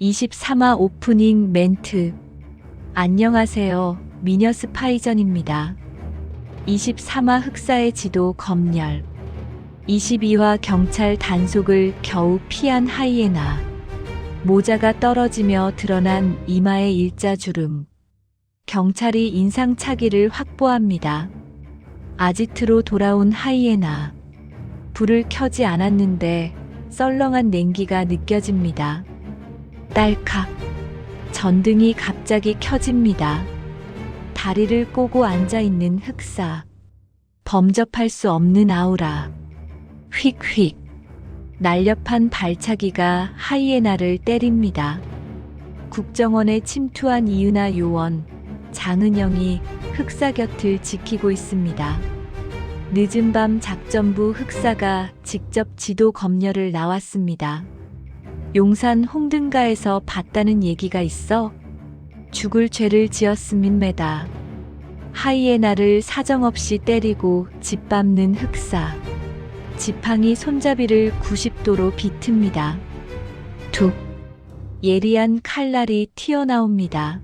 23화 오프닝 멘트. 안녕하세요. 미녀 스파이전입니다. 23화 흑사의 지도 검열. 22화 경찰 단속을 겨우 피한 하이에나. 모자가 떨어지며 드러난 이마의 일자주름. 경찰이 인상착의를 확보합니다. 아지트로 돌아온 하이에나. 불을 켜지 않았는데 썰렁한 냉기가 느껴집니다. 딸칵. 전등이 갑자기 켜집니다. 다리를 꼬고 앉아있는 흑사. 범접할 수 없는 아우라. 휙휙. 날렵한 발차기가 하이에나를 때립니다. 국정원에 침투한 이은하 요원, 장은영이 흑사 곁을 지키고 있습니다. 늦은 밤 작전부 흑사가 직접 지도 검열을 나왔습니다. 용산 홍등가에서 봤다는 얘기가 있어 죽을 죄를 지었음입니다. 하이에나를 사정없이 때리고 짓밟는 흑사. 지팡이 손잡이를 90도로 비틉니다. 툭. 예리한 칼날이 튀어나옵니다.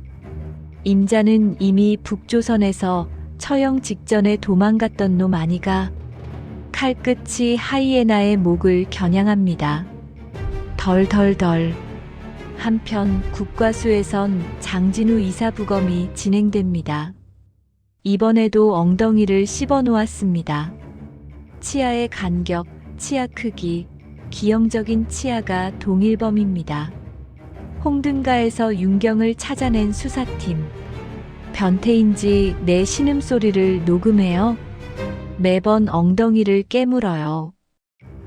임자는 이미 북조선에서 처형 직전에 도망갔던 놈 아니가. 칼끝이 하이에나의 목을 겨냥합니다. 덜덜덜. 한편 국과수에선 장진우 이사부검이 진행됩니다. 이번에도 엉덩이를 씹어 놓았습니다. 치아의 간격, 치아 크기, 기형적인 치아가 동일범입니다. 홍등가에서 윤경을 찾아낸 수사팀. 변태인지 내 신음소리를 녹음해요. 매번 엉덩이를 깨물어요.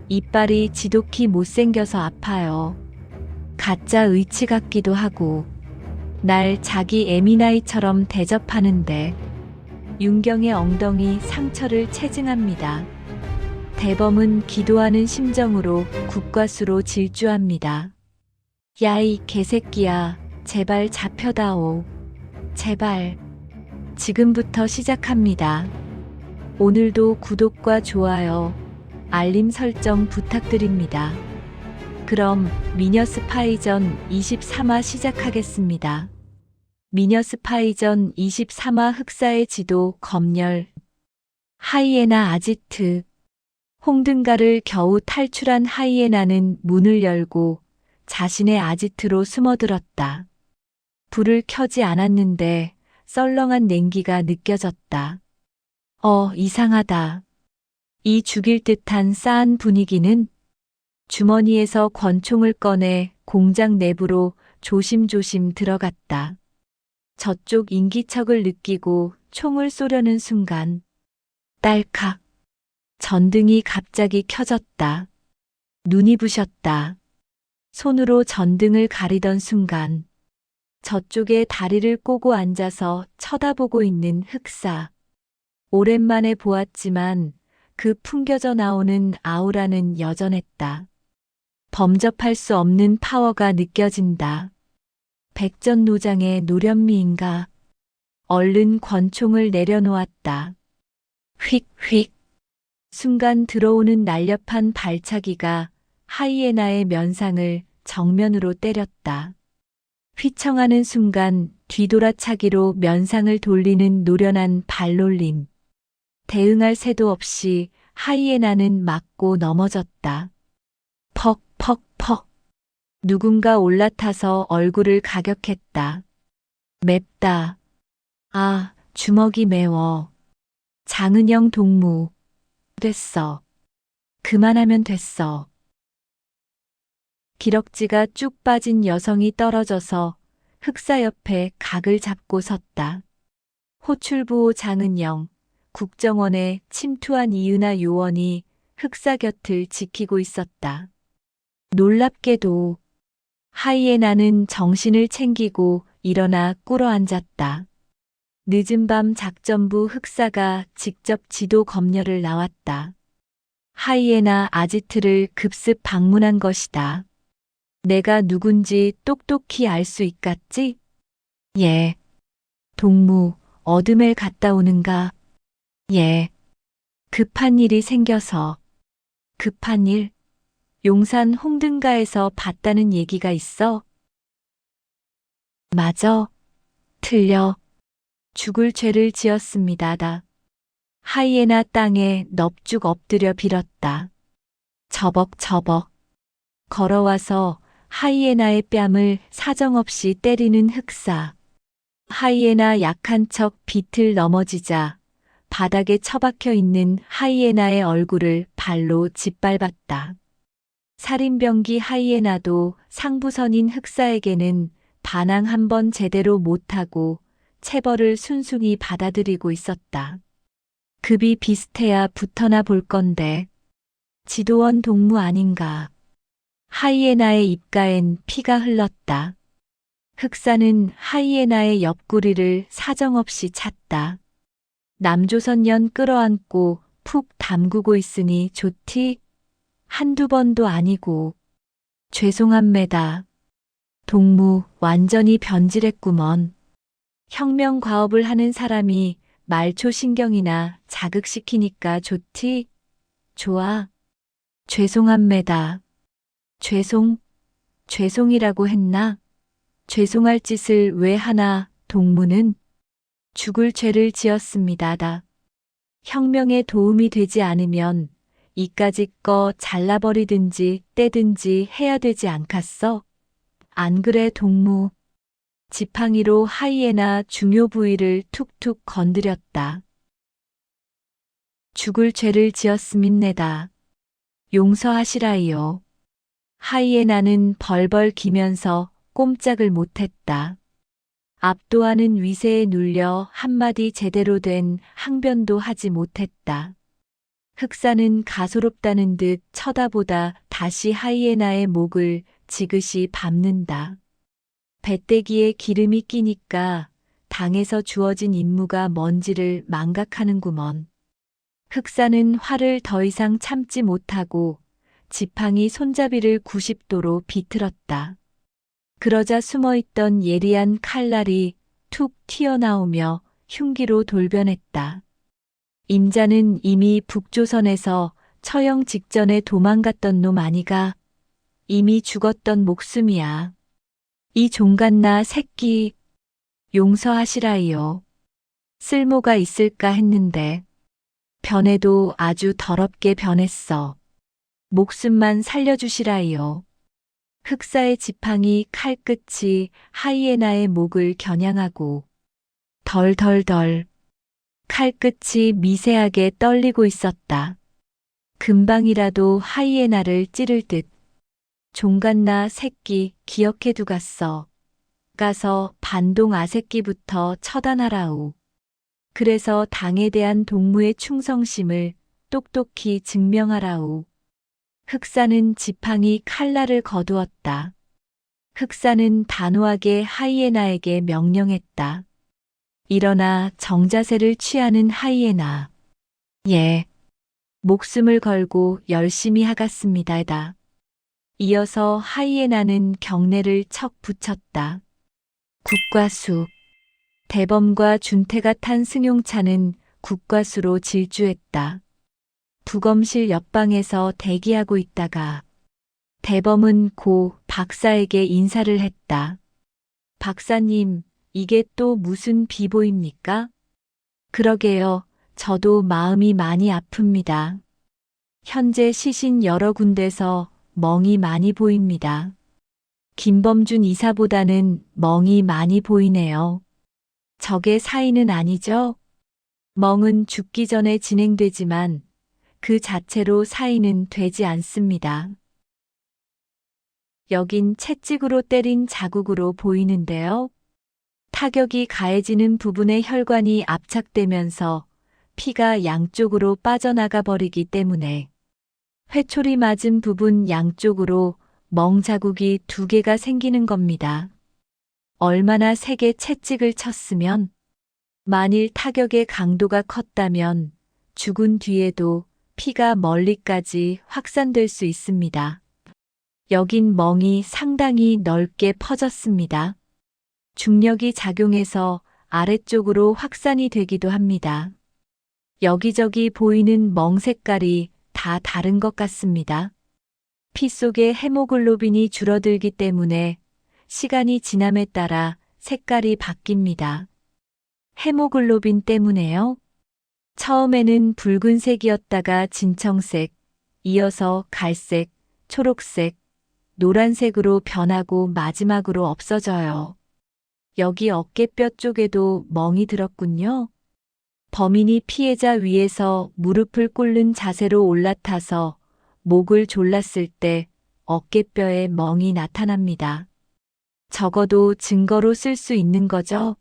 이빨이 지독히 못생겨서 아파요. 가짜 의치 같기도 하고. 날 자기 에미나이처럼 대접하는데. 윤경의 엉덩이 상처를 체증합니다. 대범은 기도하는 심정으로 국과수로 질주합니다. 야이 개새끼야, 제발 잡혀다오. 제발. 지금부터 시작합니다. 오늘도 구독과 좋아요, 알림 설정 부탁드립니다. 그럼 미녀 스파이전 23화 시작하겠습니다. 미녀 스파이전 23화 흑사의 지도 검열. 하이에나 아지트. 홍등가를 겨우 탈출한 하이에나는 문을 열고 자신의 아지트로 숨어들었다. 불을 켜지 않았는데 썰렁한 냉기가 느껴졌다. 이상하다. 이 죽일 듯한 싸한 분위기는. 주머니에서 권총을 꺼내 공장 내부로 조심조심 들어갔다. 저쪽 인기척을 느끼고 총을 쏘려는 순간. 딸칵. 전등이 갑자기 켜졌다. 눈이 부셨다. 손으로 전등을 가리던 순간. 저쪽에 다리를 꼬고 앉아서 쳐다보고 있는 흑사. 오랜만에 보았지만 그 풍겨져 나오는 아우라는 여전했다. 범접할 수 없는 파워가 느껴진다. 백전노장의 노련미인가. 얼른 권총을 내려놓았다. 휙휙. 순간 들어오는 날렵한 발차기가 하이에나의 면상을 정면으로 때렸다. 휘청하는 순간 뒤돌아차기로 면상을 돌리는 노련한 발놀림. 대응할 새도 없이 하이에나는 맞고 넘어졌다. 퍽퍽퍽. 누군가 올라타서 얼굴을 가격했다. 맵다. 아, 주먹이 매워. 장은영 동무. 됐어. 그만하면 됐어. 기럭지가 쭉 빠진 여성이 떨어져서 흑사 옆에 각을 잡고 섰다. 호출부호 장은영, 국정원에 침투한 이은하 요원이 흑사 곁을 지키고 있었다. 놀랍게도 하이에나는 정신을 챙기고 일어나 꿇어앉았다. 늦은 밤 작전부 흑사가 직접 지도 검열을 나왔다. 하이에나 아지트를 급습 방문한 것이다. 내가 누군지 똑똑히 알 수 있겠지? 예. 동무, 어둠을 갔다 오는가? 예. 급한 일이 생겨서. 급한 일? 용산 홍등가에서 봤다는 얘기가 있어? 맞아. 틀려. 죽을 죄를 지었습니다. 하이에나 땅에 넙죽 엎드려 빌었다. 저벅저벅. 걸어와서 하이에나의 뺨을 사정없이 때리는 흑사. 하이에나 약한 척 비틀 넘어지자 바닥에 처박혀 있는 하이에나의 얼굴을 발로 짓밟았다. 살인병기 하이에나도 상부선인 흑사에게는 반항 한 번 제대로 못하고 체벌을 순순히 받아들이고 있었다. 급이 비슷해야 붙어나 볼 건데. 지도원 동무 아닌가. 하이에나의 입가엔 피가 흘렀다. 흑사는 하이에나의 옆구리를 사정없이 찼다. 남조선년 끌어안고 푹 담그고 있으니 좋디? 한두 번도 아니고. 죄송합니다. 동무 완전히 변질했구먼. 혁명과업을 하는 사람이 말초신경이나 자극시키니까 좋디? 좋아. 죄송합니다. 죄송이라고 했나? 죄송할 짓을 왜 하나, 동무는? 죽을 죄를 지었습니다. 혁명에 도움이 되지 않으면 이까짓 거 잘라버리든지 떼든지 해야 되지 않겠어? 안 그래, 동무? 지팡이로 하이에나 중요 부위를 툭툭 건드렸다. 죽을 죄를 지었음입니다. 용서하시라이요. 하이에나는 벌벌 기면서 꼼짝을 못했다. 압도하는 위세에 눌려 한마디 제대로 된 항변도 하지 못했다. 흑사는 가소롭다는 듯 쳐다보다 다시 하이에나의 목을 지그시 밟는다. 배때기에 기름이 끼니까 당에서 주어진 임무가 뭔지를 망각하는구먼. 흑사는 화를 더 이상 참지 못하고 지팡이 손잡이를 90도로 비틀었다. 그러자 숨어있던 예리한 칼날이 툭 튀어나오며 흉기로 돌변했다. 임자는 이미 북조선에서 처형 직전에 도망갔던 놈 아니가. 이미 죽었던 목숨이야. 이 종갓나 새끼. 용서하시라이요. 쓸모가 있을까 했는데. 변해도 아주 더럽게 변했어. 목숨만 살려주시라이요. 흑사의 지팡이 칼끝이 하이에나의 목을 겨냥하고 덜덜덜 칼끝이 미세하게 떨리고 있었다. 금방이라도 하이에나를 찌를 듯. 종갓나 새끼 기억해 두갔어. 가서 반동 아새끼부터 처단하라우. 그래서 당에 대한 동무의 충성심을 똑똑히 증명하라우. 흑사는 지팡이 칼날을 거두었다. 흑사는 단호하게 하이에나에게 명령했다. 일어나 정자세를 취하는 하이에나. 예. 목숨을 걸고 열심히 하갔습니다다. 이어서 하이에나는 경례를 척 붙였다. 국과수. 대범과 준태가 탄 승용차는 국과수로 질주했다. 부검실 옆방에서 대기하고 있다가 대범은 고 박사에게 인사를 했다. 박사님, 이게 또 무슨 비보입니까? 그러게요. 저도 마음이 많이 아픕니다. 현재 시신 여러 군데서 멍이 많이 보입니다. 김범준 이사보다는 멍이 많이 보이네요. 저게 사인은 아니죠? 멍은 죽기 전에 진행되지만 그 자체로 사인은 되지 않습니다. 여긴 채찍으로 때린 자국으로 보이는데요. 타격이 가해지는 부분의 혈관이 압착되면서 피가 양쪽으로 빠져나가 버리기 때문에 회초리 맞은 부분 양쪽으로 멍 자국이 2개가 생기는 겁니다. 얼마나 세게 채찍을 쳤으면, 만일 타격의 강도가 컸다면 죽은 뒤에도 피가 멀리까지 확산될 수 있습니다. 여긴 멍이 상당히 넓게 퍼졌습니다. 중력이 작용해서 아래쪽으로 확산이 되기도 합니다. 여기저기 보이는 멍 색깔이 다 다른 것 같습니다. 피 속의 헤모글로빈이 줄어들기 때문에 시간이 지남에 따라 색깔이 바뀝니다. 헤모글로빈 때문에요. 처음에는 붉은색이었다가 진청색, 이어서 갈색, 초록색, 노란색으로 변하고 마지막으로 없어져요. 여기 어깨뼈 쪽에도 멍이 들었군요. 범인이 피해자 위에서 무릎을 꿇는 자세로 올라타서 목을 졸랐을 때 어깨뼈에 멍이 나타납니다. 적어도 증거로 쓸 수 있는 거죠.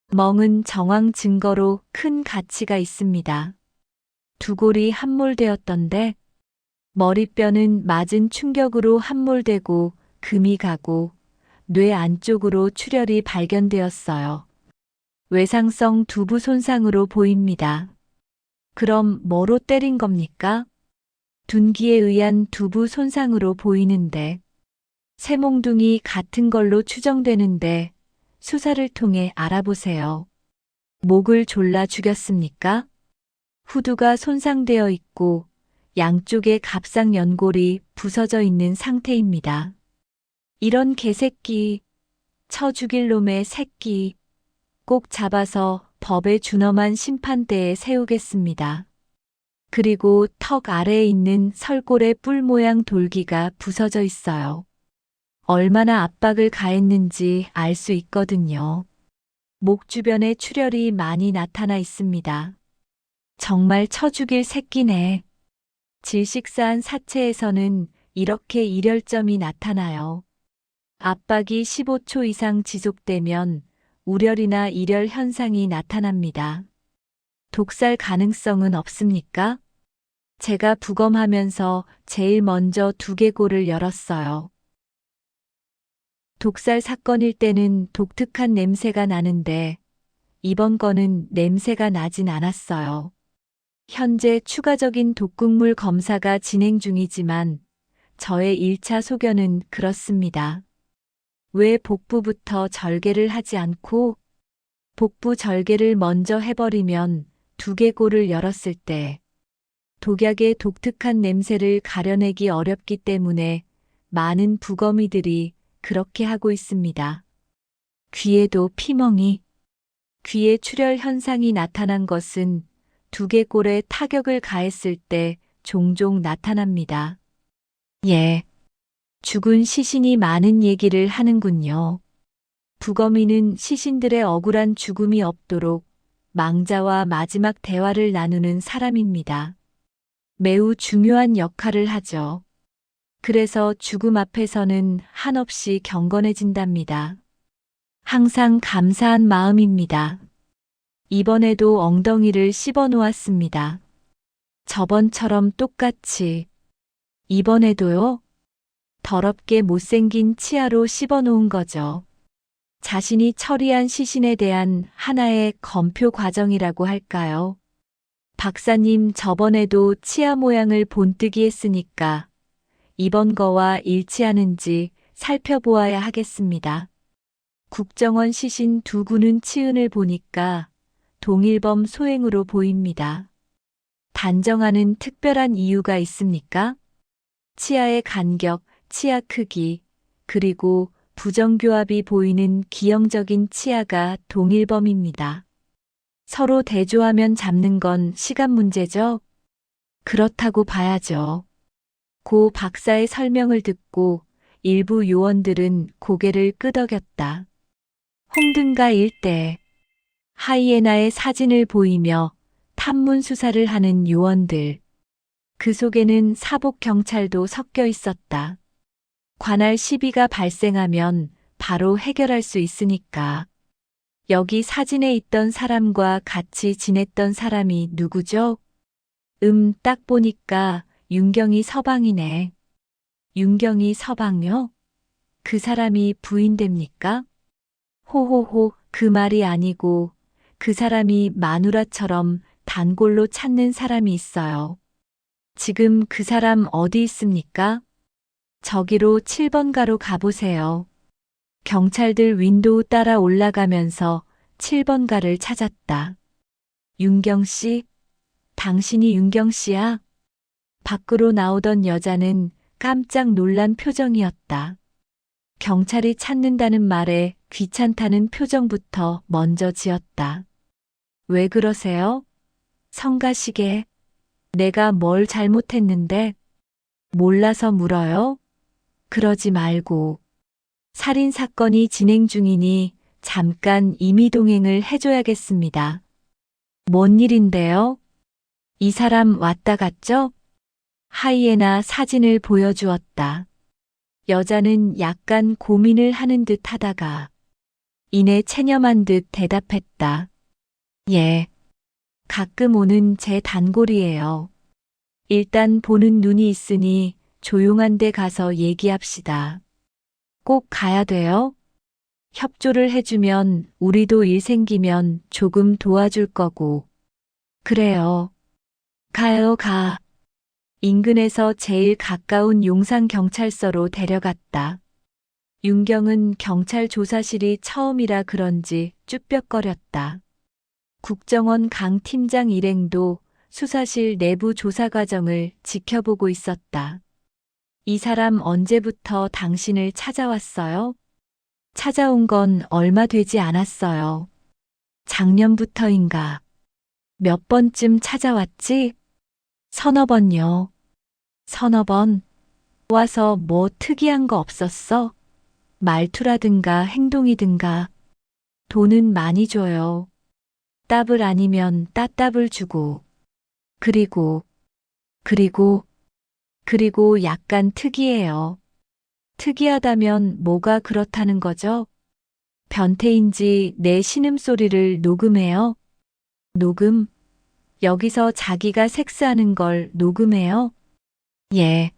멍은 정황 증거로 큰 가치가 있습니다. 두 골이 함몰되었던데 머리뼈는 맞은 충격으로 함몰되고 금이 가고 뇌 안쪽으로 출혈이 발견되었어요. 외상성 두부 손상으로 보입니다. 그럼 뭐로 때린 겁니까? 둔기에 의한 두부 손상으로 보이는데 쇠몽둥이 같은 걸로 추정되는데 수사를 통해 알아보세요. 목을 졸라 죽였습니까? 후두가 손상되어 있고 양쪽의 갑상 연골이 부서져 있는 상태입니다. 이런 개새끼, 쳐 죽일 놈의 새끼, 꼭 잡아서 법에 준엄한 심판대에 세우겠습니다. 그리고 턱 아래에 있는 설골의 뿔 모양 돌기가 부서져 있어요. 얼마나 압박을 가했는지 알 수 있거든요. 목 주변에 출혈이 많이 나타나 있습니다. 정말 쳐 죽일 새끼네. 질식사한 사체에서는 이렇게 일혈점이 나타나요. 압박이 15초 이상 지속되면 우렬이나 일혈 현상이 나타납니다. 독살 가능성은 없습니까? 제가 부검하면서 제일 먼저 두개골을 열었어요. 독살 사건일 때는 독특한 냄새가 나는데 이번 건은 냄새가 나진 않았어요. 현재 추가적인 독극물 검사가 진행 중이지만 저의 1차 소견은 그렇습니다. 왜 복부부터 절개를 하지 않고 복부 절개를 먼저 해버리면 두개골을 열었을 때 독약의 독특한 냄새를 가려내기 어렵기 때문에 많은 부검의들이 그렇게 하고 있습니다. 귀에도 피멍이, 귀에 출혈 현상이 나타난 것은 두개골에 타격을 가했을 때 종종 나타납니다. 예. 죽은 시신이 많은 얘기를 하는군요. 부검의는 시신들의 억울한 죽음이 없도록 망자와 마지막 대화를 나누는 사람입니다. 매우 중요한 역할을 하죠. 그래서 죽음 앞에서는 한없이 경건해진답니다. 항상 감사한 마음입니다. 이번에도 엉덩이를 씹어 놓았습니다. 저번처럼 똑같이. 이번에도요? 더럽게 못생긴 치아로 씹어 놓은 거죠. 자신이 처리한 시신에 대한 하나의 검표 과정이라고 할까요? 박사님 저번에도 치아 모양을 본뜨기 했으니까 이번 거와 일치하는지 살펴보아야 하겠습니다. 국정원 시신 두 구는 치은을 보니까 동일범 소행으로 보입니다. 단정하는 특별한 이유가 있습니까? 치아의 간격, 치아 크기, 그리고 부정교합이 보이는 기형적인 치아가 동일범입니다. 서로 대조하면 잡는 건 시간 문제죠? 그렇다고 봐야죠. 고 박사의 설명을 듣고 일부 요원들은 고개를 끄덕였다. 홍등가 일대 하이에나의 사진을 보이며 탐문 수사를 하는 요원들. 그 속에는 사복 경찰도 섞여 있었다. 관할 시비가 발생하면 바로 해결할 수 있으니까. 여기 사진에 있던 사람과 같이 지냈던 사람이 누구죠? 딱 보니까 윤경이 서방이네. 윤경이 서방요? 그 사람이 부인 됩니까? 호호호, 그 말이 아니고 그 사람이 마누라처럼 단골로 찾는 사람이 있어요. 지금 그 사람 어디 있습니까? 저기로 7번가로 가보세요. 경찰들 윈도우 따라 올라가면서 7번가를 찾았다. 윤경 씨? 당신이 윤경 씨야? 밖으로 나오던 여자는 깜짝 놀란 표정이었다. 경찰이 찾는다는 말에 귀찮다는 표정부터 먼저 지었다. 왜 그러세요? 성가시게. 내가 뭘 잘못했는데? 몰라서 물어요? 그러지 말고. 살인 사건이 진행 중이니 잠깐 임의동행을 해줘야겠습니다. 뭔 일인데요? 이 사람 왔다 갔죠? 하이에나 사진을 보여주었다. 여자는 약간 고민을 하는 듯 하다가 이내 체념한 듯 대답했다. 예. 가끔 오는 제 단골이에요. 일단 보는 눈이 있으니 조용한 데 가서 얘기합시다. 꼭 가야 돼요? 협조를 해주면 우리도 일 생기면 조금 도와줄 거고. 그래요. 가요, 가. 인근에서 제일 가까운 용산경찰서로 데려갔다. 윤경은 경찰 조사실이 처음이라 그런지 쭈뼛거렸다. 국정원 강 팀장 일행도 수사실 내부 조사 과정을 지켜보고 있었다. 이 사람 언제부터 당신을 찾아왔어요? 찾아온 건 얼마 되지 않았어요. 작년부터인가. 몇 번쯤 찾아왔지? 서너 번요. 서너 번? 와서 뭐 특이한 거 없었어? 말투라든가 행동이든가. 돈은 많이 줘요. 따블 아니면 따따블 주고. 그리고 약간 특이해요. 특이하다면 뭐가 그렇다는 거죠? 변태인지 내 신음소리를 녹음해요? 녹음? 여기서 자기가 섹스하는 걸 녹음해요? 예.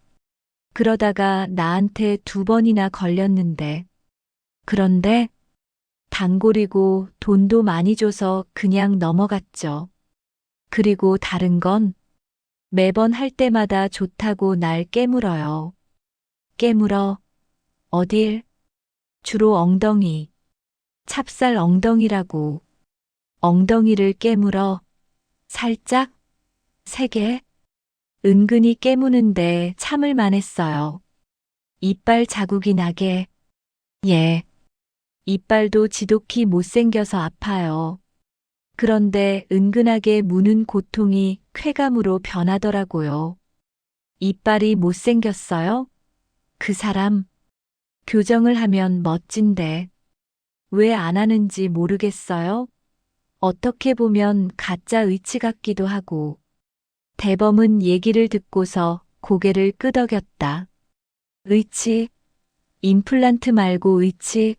그러다가 나한테 2번이나 걸렸는데. 그런데 단골이고 돈도 많이 줘서 그냥 넘어갔죠. 그리고 다른 건 매번 할 때마다 좋다고 날 깨물어요. 깨물어. 어딜? 주로 엉덩이. 찹쌀 엉덩이라고. 엉덩이를 깨물어. 살짝? 3개? 은근히 깨무는데 참을 만했어요. 이빨 자국이 나게. 예. 이빨도 지독히 못생겨서 아파요. 그런데 은근하게 무는 고통이 쾌감으로 변하더라고요. 이빨이 못생겼어요? 그 사람, 교정을 하면 멋진데. 왜 안 하는지 모르겠어요? 어떻게 보면 가짜 의치 같기도 하고. 대범은 얘기를 듣고서 고개를 끄덕였다. 의치? 임플란트 말고 의치?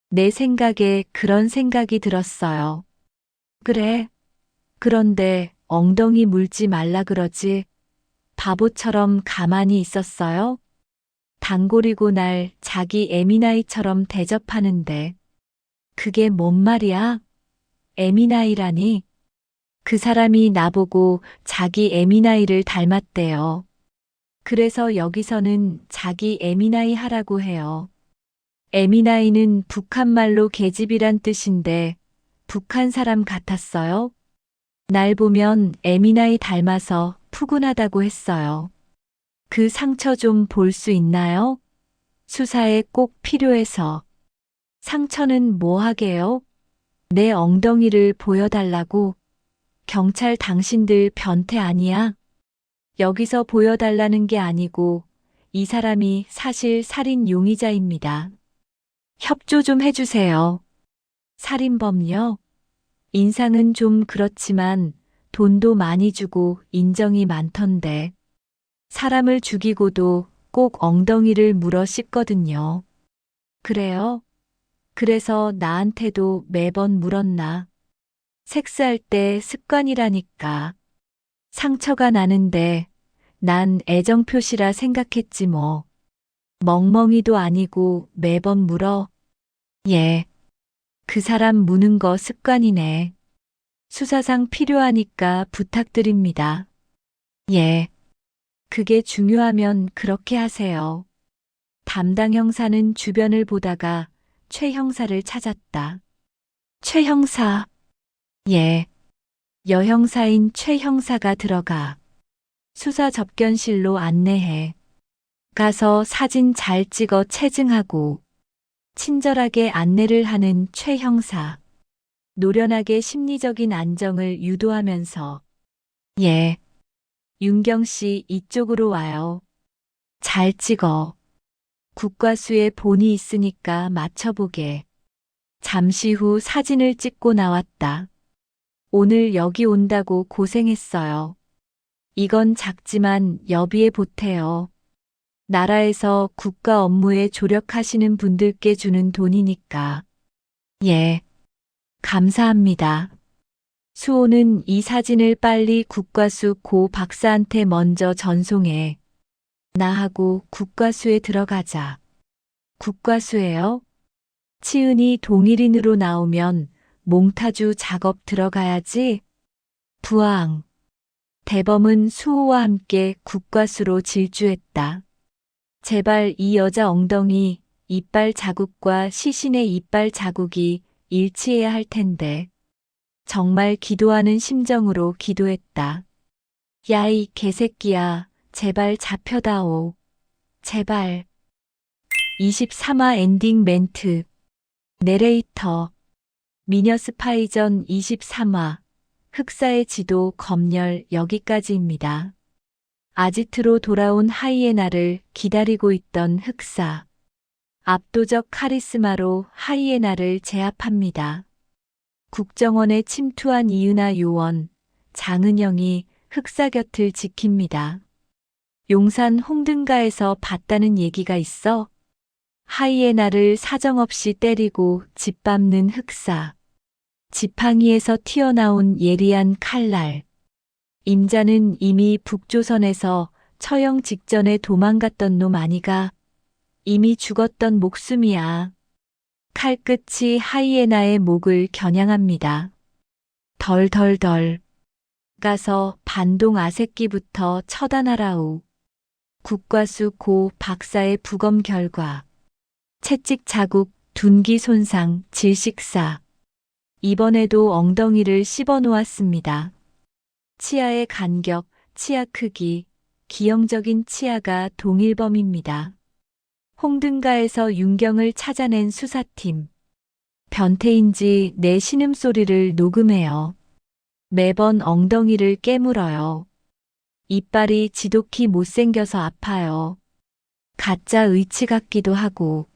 내 생각에 그런 생각이 들었어요. 그래. 그런데 엉덩이 물지 말라 그러지. 바보처럼 가만히 있었어요? 단골이고 날 자기 애미나이처럼 대접하는데. 그게 뭔 말이야? 애미나이라니? 그 사람이 나보고 자기 애미나이를 닮았대요. 그래서 여기서는 자기 애미나이 하라고 해요. 애미나이는 북한말로 계집이란 뜻인데 북한 사람 같았어요? 날 보면 애미나이 닮아서 푸근하다고 했어요. 그 상처 좀 볼 수 있나요? 수사에 꼭 필요해서. 상처는 뭐 하게요? 내 엉덩이를 보여달라고. 경찰 당신들 변태 아니야? 여기서 보여달라는 게 아니고 이 사람이 사실 살인 용의자입니다. 협조 좀 해주세요. 살인범요? 인상은 좀 그렇지만 돈도 많이 주고 인정이 많던데. 사람을 죽이고도 꼭 엉덩이를 물어 씹거든요. 그래요? 그래서 나한테도 매번 물었나? 섹스할 때 습관이라니까. 상처가 나는데 난 애정 표시라 생각했지 뭐. 멍멍이도 아니고 매번 물어. 예. 그 사람 무는 거 습관이네. 수사상 필요하니까 부탁드립니다. 예. 그게 중요하면 그렇게 하세요. 담당 형사는 주변을 보다가 최 형사를 찾았다. 최 형사. 예. 여형사인 최 형사가 들어가. 수사 접견실로 안내해. 가서 사진 잘 찍어 체증하고 친절하게 안내를 하는 최 형사. 노련하게 심리적인 안정을 유도하면서 예, 윤경 씨 이쪽으로 와요. 잘 찍어. 국과수에 본이 있으니까 맞춰보게. 잠시 후 사진을 찍고 나왔다. 오늘 여기 온다고 고생했어요. 이건 작지만 여비에 보태요. 나라에서 국가 업무에 조력하시는 분들께 주는 돈이니까. 예, 감사합니다. 수호는 이 사진을 빨리 국과수 고 박사한테 먼저 전송해. 나하고 국과수에 들어가자. 국과수예요? 치은이 동일인으로 나오면 몽타주 작업 들어가야지. 부항. 대범은 수호와 함께 국과수로 질주했다. 제발 이 여자 엉덩이, 이빨 자국과 시신의 이빨 자국이 일치해야 할 텐데. 정말 기도하는 심정으로 기도했다. 야, 이 개새끼야, 제발 잡혀다오. 제발. 23화 엔딩 멘트. 내레이터. 미녀 스파이전 23화. 흑사의 지도 검열 여기까지입니다. 아지트로 돌아온 하이에나를 기다리고 있던 흑사. 압도적 카리스마로 하이에나를 제압합니다. 국정원에 침투한 이은하 요원, 장은영이 흑사 곁을 지킵니다. 용산 홍등가에서 봤다는 얘기가 있어? 하이에나를 사정없이 때리고 짓밟는 흑사. 지팡이에서 튀어나온 예리한 칼날. 임자는 이미 북조선에서 처형 직전에 도망갔던 놈 아니가? 이미 죽었던 목숨이야. 칼끝이 하이에나의 목을 겨냥합니다. 덜덜덜. 가서 반동 아새끼부터 처단하라우. 국과수 고 박사의 부검 결과. 채찍 자국, 둔기 손상, 질식사. 이번에도 엉덩이를 씹어 놓았습니다. 치아의 간격, 치아 크기, 기형적인 치아가 동일범입니다. 홍등가에서 윤경을 찾아낸 수사팀. 변태인지 내 신음소리를 녹음해요. 매번 엉덩이를 깨물어요. 이빨이 지독히 못생겨서 아파요. 가짜 의치 같기도 하고.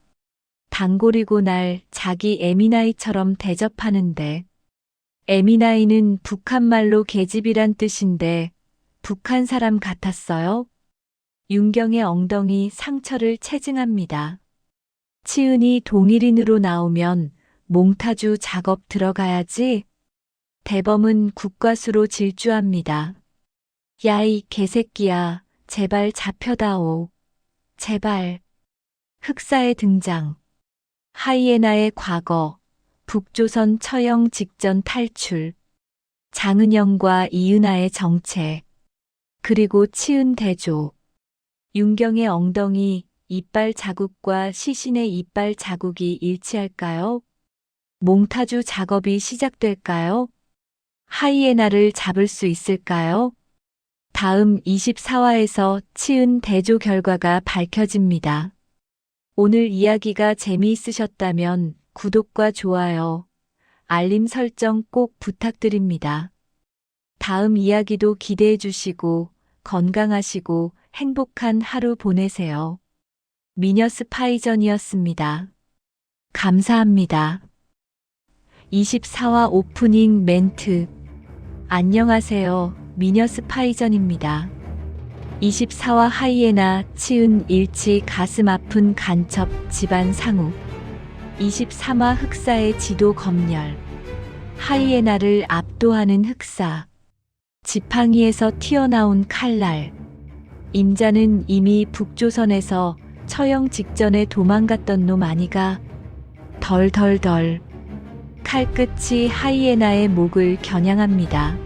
단골이고 날 자기 에미나이처럼 대접하는데. 에미나이는 북한말로 계집이란 뜻인데 북한 사람 같았어요? 윤경의 엉덩이 상처를 체증합니다. 치은이 동일인으로 나오면 몽타주 작업 들어가야지. 대범은 국과수로 질주합니다. 야, 이 개새끼야, 제발 잡혀다오. 제발. 흑사의 등장. 하이에나의 과거. 북조선 처형 직전 탈출. 장은영과 이은하의 정체. 그리고 치은 대조. 윤경의 엉덩이, 이빨 자국과 시신의 이빨 자국이 일치할까요? 몽타주 작업이 시작될까요? 하이에나를 잡을 수 있을까요? 다음 24화에서 치은 대조 결과가 밝혀집니다. 오늘 이야기가 재미있으셨다면 구독과 좋아요, 알림 설정 꼭 부탁드립니다. 다음 이야기도 기대해 주시고 건강하시고 행복한 하루 보내세요. 미녀 스파이전이었습니다. 감사합니다. 24화 오프닝 멘트. 안녕하세요. 미녀 스파이전입니다. 24화 하이에나 치은 일치 가슴 아픈 간첩 집안 상우. 23화 흑사의 지도 검열. 하이에나를 압도하는 흑사. 지팡이에서 튀어나온 칼날. 임자는 이미 북조선에서 처형 직전에 도망갔던 놈 아니가? 덜덜덜. 칼끝이 하이에나의 목을 겨냥합니다.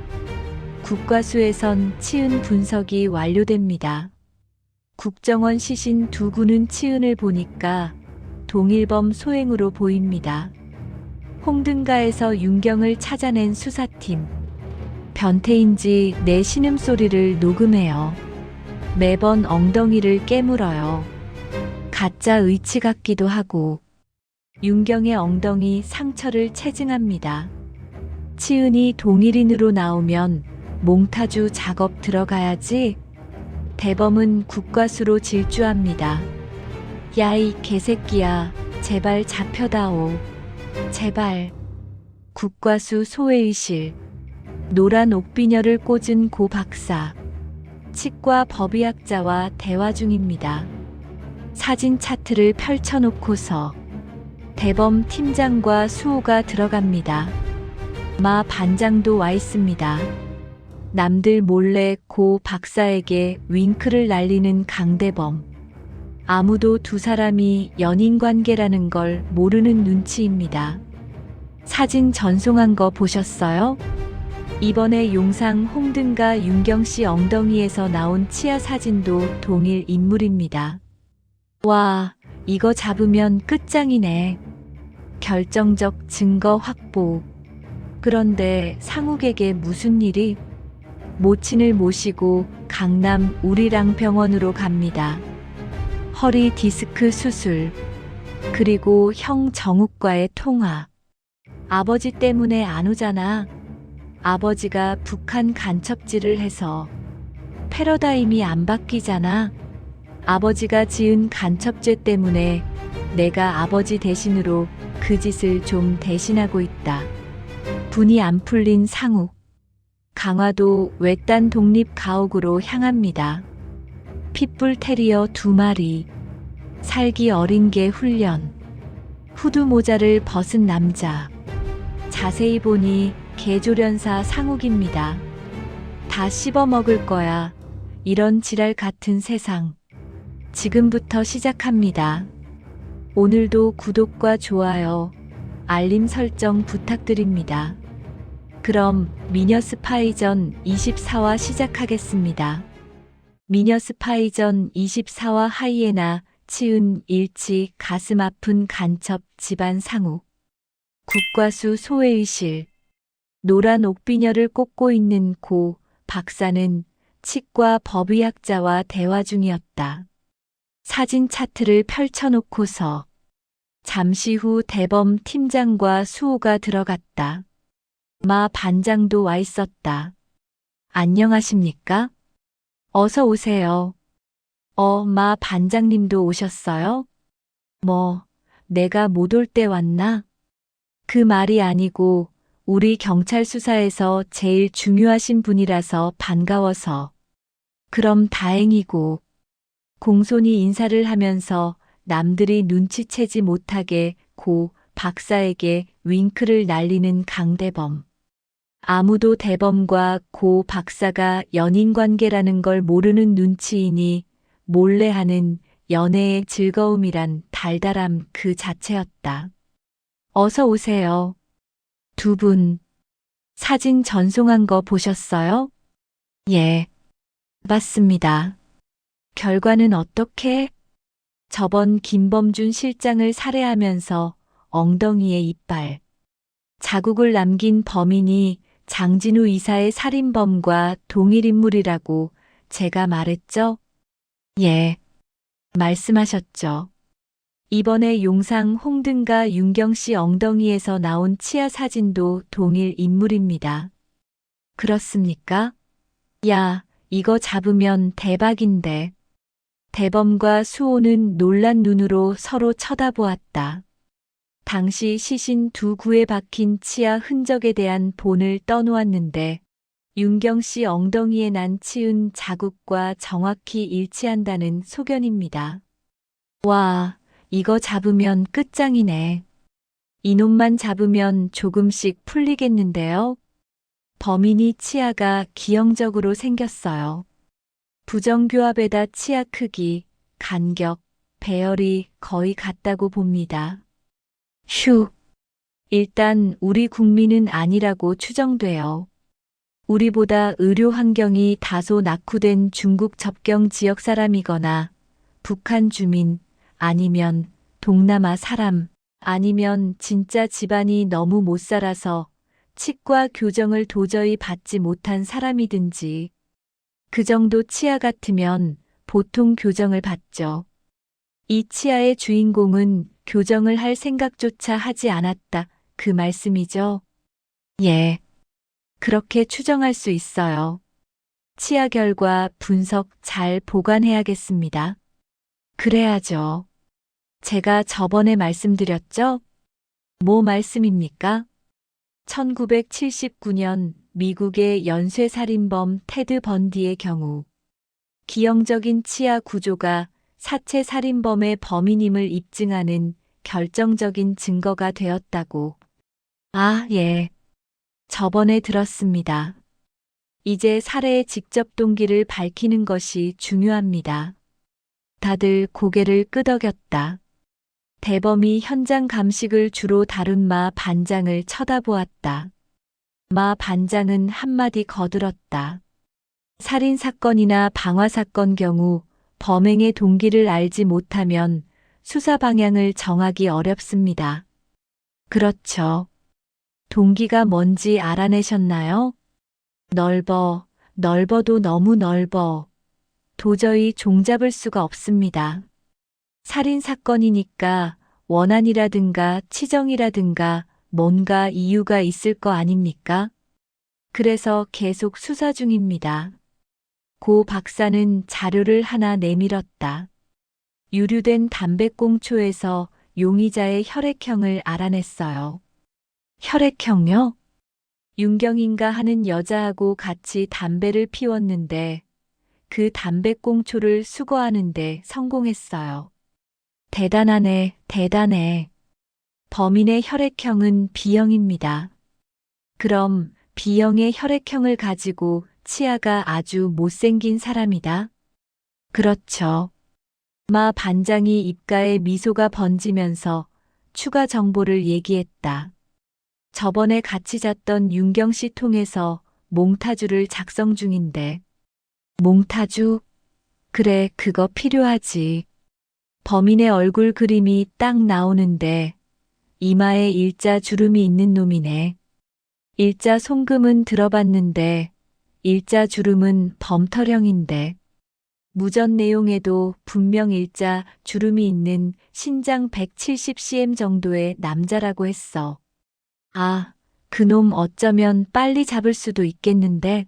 국과수에선 치은 분석이 완료됩니다. 국정원 시신 두 구는 치은을 보니까 동일범 소행으로 보입니다. 홍등가에서 윤경을 찾아낸 수사팀. 변태인지 내 신음소리를 녹음해요. 매번 엉덩이를 깨물어요. 가짜 의치 같기도 하고. 윤경의 엉덩이 상처를 체증합니다. 치은이 동일인으로 나오면 몽타주 작업 들어가야지. 대범은 국과수로 질주합니다. 야, 이 개새끼야, 제발 잡혀다오. 제발. 국과수 소외의실. 노란 옥비녀를 꽂은 고 박사. 치과 법의학자와 대화 중입니다. 사진 차트를 펼쳐놓고서 대범 팀장과 수호가 들어갑니다. 마 반장도 와 있습니다. 남들 몰래 고 박사에게 윙크를 날리는 강대범. 아무도 두 사람이 연인 관계라는 걸 모르는 눈치입니다. 사진 전송한 거 보셨어요? 이번에 용상 홍등가 윤경 씨 엉덩이에서 나온 치아 사진도 동일 인물입니다. 와, 이거 잡으면 끝장이네. 결정적 증거 확보. 그런데 상욱에게 무슨 일이? 모친을 모시고 강남 우리랑 병원으로 갑니다. 허리 디스크 수술. 그리고 형 정욱과의 통화. 아버지 때문에 안 오잖아. 아버지가 북한 간첩질을 해서 패러다임이 안 바뀌잖아. 아버지가 지은 간첩죄 때문에 내가 아버지 대신으로 그 짓을 좀 대신하고 있다. 분이 안 풀린 상욱. 강화도 외딴 독립 가옥으로 향합니다. 핏불 테리어 2마리. 살기 어린 개 훈련. 후드 모자를 벗은 남자. 자세히 보니 개조련사 상욱입니다. 다 씹어먹을 거야. 이런 지랄 같은 세상. 지금부터 시작합니다. 오늘도 구독과 좋아요, 알림 설정 부탁드립니다. 그럼 미녀 스파이전 24화 시작하겠습니다. 미녀 스파이전 24화 하이에나 치은 일치 가슴 아픈 간첩 집안 상욱. 국과수 소외의실. 노란 옥비녀를 꽂고 있는 고 박사는 치과 법의학자와 대화 중이었다. 사진 차트를 펼쳐놓고서 잠시 후 대범 팀장과 수호가 들어갔다. 마 반장도 와 있었다. 안녕하십니까? 어서 오세요. 마 반장님도 오셨어요? 뭐, 내가 못 올 때 왔나? 그 말이 아니고 우리 경찰 수사에서 제일 중요하신 분이라서 반가워서. 그럼 다행이고. 공손히 인사를 하면서 남들이 눈치채지 못하게 고 박사에게 윙크를 날리는 강대범. 아무도 대범과 고 박사가 연인 관계라는 걸 모르는 눈치이니 몰래 하는 연애의 즐거움이란 달달함 그 자체였다. 어서 오세요. 두 분, 사진 전송한 거 보셨어요? 예, 봤습니다. 결과는 어떻게? 저번 김범준 실장을 살해하면서 엉덩이에 이빨 자국을 남긴 범인이 장진우 이사의 살인범과 동일 인물이라고 제가 말했죠? 예, 말씀하셨죠. 이번에 용상 홍등가 윤경 씨 엉덩이에서 나온 치아 사진도 동일 인물입니다. 그렇습니까? 야, 이거 잡으면 대박인데. 대범과 수호는 놀란 눈으로 서로 쳐다보았다. 당시 시신 두 구에 박힌 치아 흔적에 대한 본을 떠놓았는데 윤경 씨 엉덩이에 난 치은 자국과 정확히 일치한다는 소견입니다. 와, 이거 잡으면 끝장이네. 이놈만 잡으면 조금씩 풀리겠는데요? 범인이 치아가 기형적으로 생겼어요. 부정교합에다 치아 크기, 간격, 배열이 거의 같다고 봅니다. 휴. 일단 우리 국민은 아니라고 추정돼요. 우리보다 의료 환경이 다소 낙후된 중국 접경 지역 사람이거나 북한 주민, 아니면 동남아 사람, 아니면 진짜 집안이 너무 못 살아서 치과 교정을 도저히 받지 못한 사람이든지 그 정도 치아 같으면 보통 교정을 받죠. 이 치아의 주인공은 교정을 할 생각조차 하지 않았다. 그 말씀이죠? 예. 그렇게 추정할 수 있어요. 치아 결과 분석 잘 보관해야겠습니다. 그래야죠. 제가 저번에 말씀드렸죠? 뭐 말씀입니까? 1979년 미국의 연쇄살인범 테드 번디의 경우 기형적인 치아 구조가 사체 살인범의 범인임을 입증하는 결정적인 증거가 되었다고. 아, 예. 저번에 들었습니다. 이제 살해의 직접 동기를 밝히는 것이 중요합니다. 다들 고개를 끄덕였다. 대범이 현장 감식을 주로 다룬 마 반장을 쳐다보았다. 마 반장은 한마디 거들었다. 살인사건이나 방화사건 경우 범행의 동기를 알지 못하면 수사 방향을 정하기 어렵습니다. 그렇죠. 동기가 뭔지 알아내셨나요? 넓어도 너무 넓어. 도저히 종잡을 수가 없습니다. 살인사건이니까 원한이라든가 치정이라든가 뭔가 이유가 있을 거 아닙니까? 그래서 계속 수사 중입니다. 고 박사는 자료를 하나 내밀었다. 유류된 담배꽁초에서 용의자의 혈액형을 알아냈어요. 혈액형요? 윤경인가 하는 여자하고 같이 담배를 피웠는데 그 담배꽁초를 수거하는데 성공했어요. 대단하네, 대단해. 범인의 혈액형은 B형입니다. 그럼 B형의 혈액형을 가지고 치아가 아주 못생긴 사람이다? 그렇죠. 마 반장이 입가에 미소가 번지면서 추가 정보를 얘기했다. 저번에 같이 잤던 윤경 씨 통해서 몽타주를 작성 중인데. 몽타주? 그래, 그거 필요하지. 범인의 얼굴 그림이 딱 나오는데 이마에 일자 주름이 있는 놈이네. 일자 송금은 들어봤는데 일자 주름은 범털형인데 무전 내용에도 분명 일자 주름이 있는 신장 170cm 정도의 남자라고 했어. 아, 그놈 어쩌면 빨리 잡을 수도 있겠는데?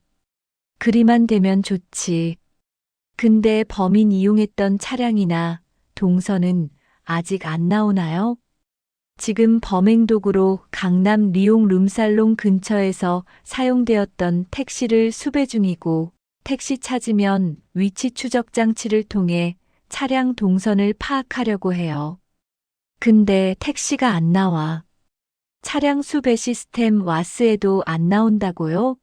그리만 되면 좋지. 근데 범인 이용했던 차량이나 동선은 아직 안 나오나요? 지금 범행 도구로 강남 리옹 룸살롱 근처에서 사용되었던 택시를 수배 중이고 택시 찾으면 위치 추적 장치를 통해 차량 동선을 파악하려고 해요. 근데 택시가 안 나와. 차량 수배 시스템 와스에도 안 나온다고요?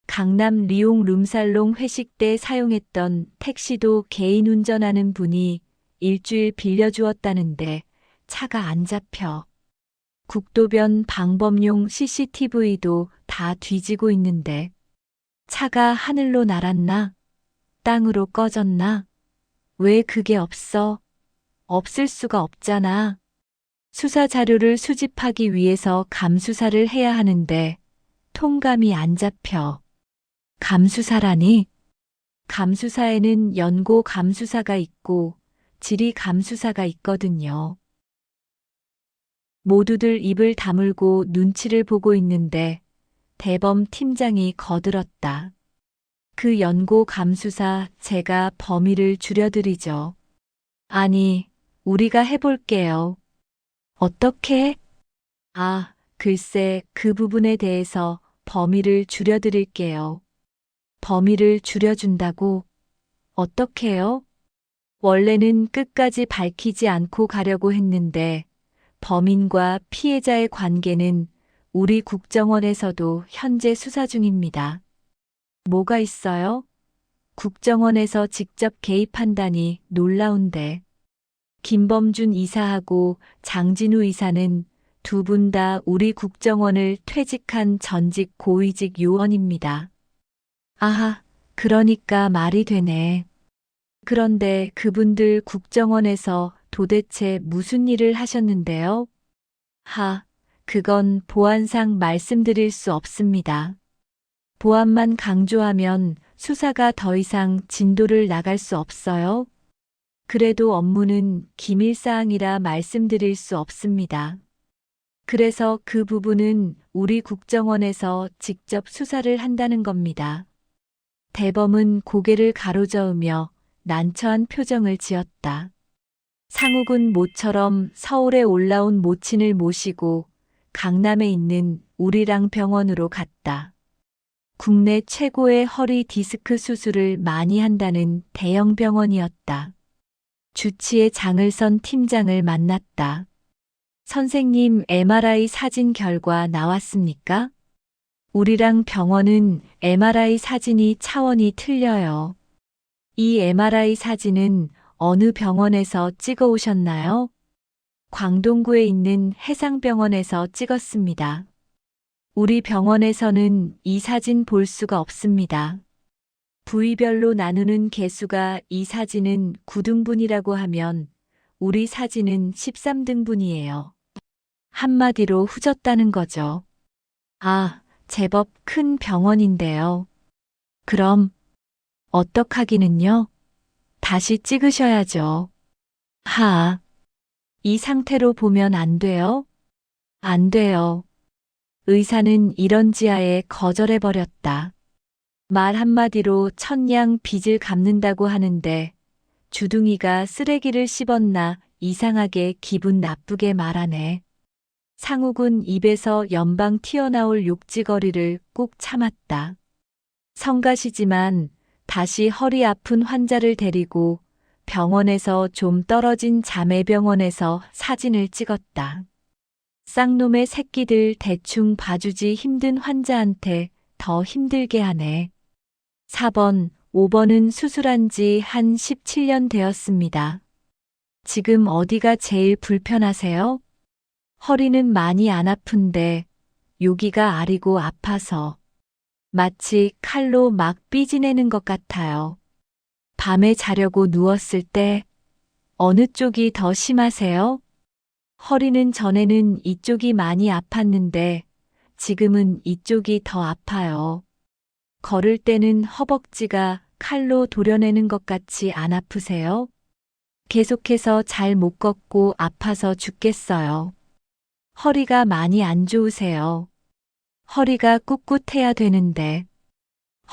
강남 리옹 룸살롱 회식 때 사용했던 택시도 개인 운전하는 분이 일주일 빌려주었다는데 차가 안 잡혀. 국도변 방범용 CCTV도 다 뒤지고 있는데 차가 하늘로 날았나? 땅으로 꺼졌나? 왜 그게 없어? 없을 수가 없잖아. 수사 자료를 수집하기 위해서 감수사를 해야 하는데 통감이 안 잡혀. 감수사라니? 감수사에는 연고 감수사가 있고 지리 감수사가 있거든요. 모두들 입을 다물고 눈치를 보고 있는데 대범 팀장이 거들었다. 그 연고 감수사 제가 범위를 줄여드리죠. 아니, 우리가 해볼게요. 어떻게? 아, 글쎄 그 부분에 대해서 범위를 줄여드릴게요. 범위를 줄여준다고? 어떻게요? 원래는 끝까지 밝히지 않고 가려고 했는데 범인과 피해자의 관계는 우리 국정원에서도 현재 수사 중입니다. 뭐가 있어요? 국정원에서 직접 개입한다니 놀라운데. 김범준 이사하고 장진우 이사는 두 분 다 우리 국정원을 퇴직한 전직 고위직 요원입니다. 아하, 그러니까 말이 되네. 그런데 그분들 국정원에서 도대체 무슨 일을 하셨는데요? 그건 보안상 말씀드릴 수 없습니다. 보안만 강조하면 수사가 더 이상 진도를 나갈 수 없어요. 그래도 업무는 기밀사항이라 말씀드릴 수 없습니다. 그래서 그 부분은 우리 국정원에서 직접 수사를 한다는 겁니다. 대범은 고개를 가로저으며 난처한 표정을 지었다. 상욱은 모처럼 서울에 올라온 모친을 모시고 강남에 있는 우리랑 병원으로 갔다. 국내 최고의 허리 디스크 수술을 많이 한다는 대형 병원이었다. 주치의 장을선 팀장을 만났다. 선생님, MRI 사진 결과 나왔습니까? 우리랑 병원은 MRI 사진이 차원이 틀려요. 이 MRI 사진은 어느 병원에서 찍어 오셨나요? 광동구에 있는 해상병원에서 찍었습니다. 우리 병원에서는 이 사진 볼 수가 없습니다. 부위별로 나누는 개수가 이 사진은 9등분이라고 하면 우리 사진은 13등분이에요. 한마디로 후졌다는 거죠. 아, 제법 큰 병원인데요. 그럼 어떡하기는요? 다시 찍으셔야죠. 하, 이 상태로 보면 안 돼요? 안 돼요. 의사는 이런 지하에 거절해버렸다. 말 한마디로 천냥 빚을 갚는다고 하는데 주둥이가 쓰레기를 씹었나 이상하게 기분 나쁘게 말하네. 상욱은 입에서 연방 튀어나올 욕지거리를 꾹 참았다. 성가시지만 다시 허리 아픈 환자를 데리고 병원에서 좀 떨어진 자매병원에서 사진을 찍었다. 쌍놈의 새끼들 대충 봐주지 힘든 환자한테 더 힘들게 하네. 4번, 5번은 수술한 지 한 17년 되었습니다. 지금 어디가 제일 불편하세요? 허리는 많이 안 아픈데 여기가 아리고 아파서 마치 칼로 막 삐지내는 것 같아요. 밤에 자려고 누웠을 때 어느 쪽이 더 심하세요? 허리는 전에는 이쪽이 많이 아팠는데 지금은 이쪽이 더 아파요. 걸을 때는 허벅지가 칼로 도려내는 것 같이 안 아프세요? 계속해서 잘 못 걷고 아파서 죽겠어요. 허리가 많이 안 좋으세요. 허리가 꿋꿋해야 되는데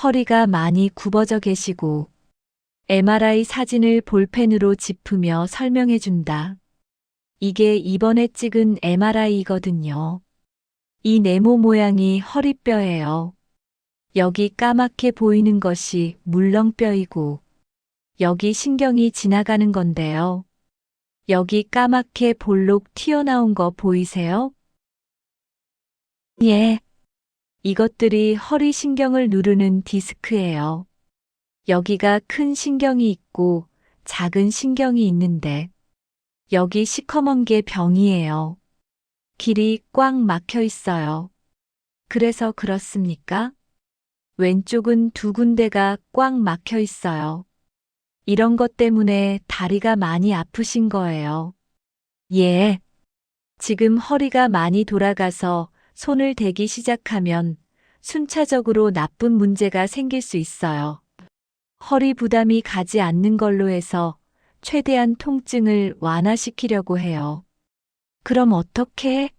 허리가 많이 굽어져 계시고 MRI 사진을 볼펜으로 짚으며 설명해 준다. 이게 이번에 찍은 MRI이거든요. 이 네모 모양이 허리뼈예요. 여기 까맣게 보이는 것이 물렁뼈이고 여기 신경이 지나가는 건데요. 여기 까맣게 볼록 튀어나온 거 보이세요? 예. 이것들이 허리 신경을 누르는 디스크예요. 여기가 큰 신경이 있고 작은 신경이 있는데 여기 시커먼 게 병이에요. 길이 꽉 막혀 있어요. 그래서 그렇습니까? 왼쪽은 두 군데가 꽉 막혀 있어요. 이런 것 때문에 다리가 많이 아프신 거예요. 예. 지금 허리가 많이 돌아가서 손을 대기 시작하면 순차적으로 나쁜 문제가 생길 수 있어요. 허리 부담이 가지 않는 걸로 해서 최대한 통증을 완화시키려고 해요. 그럼 어떻게?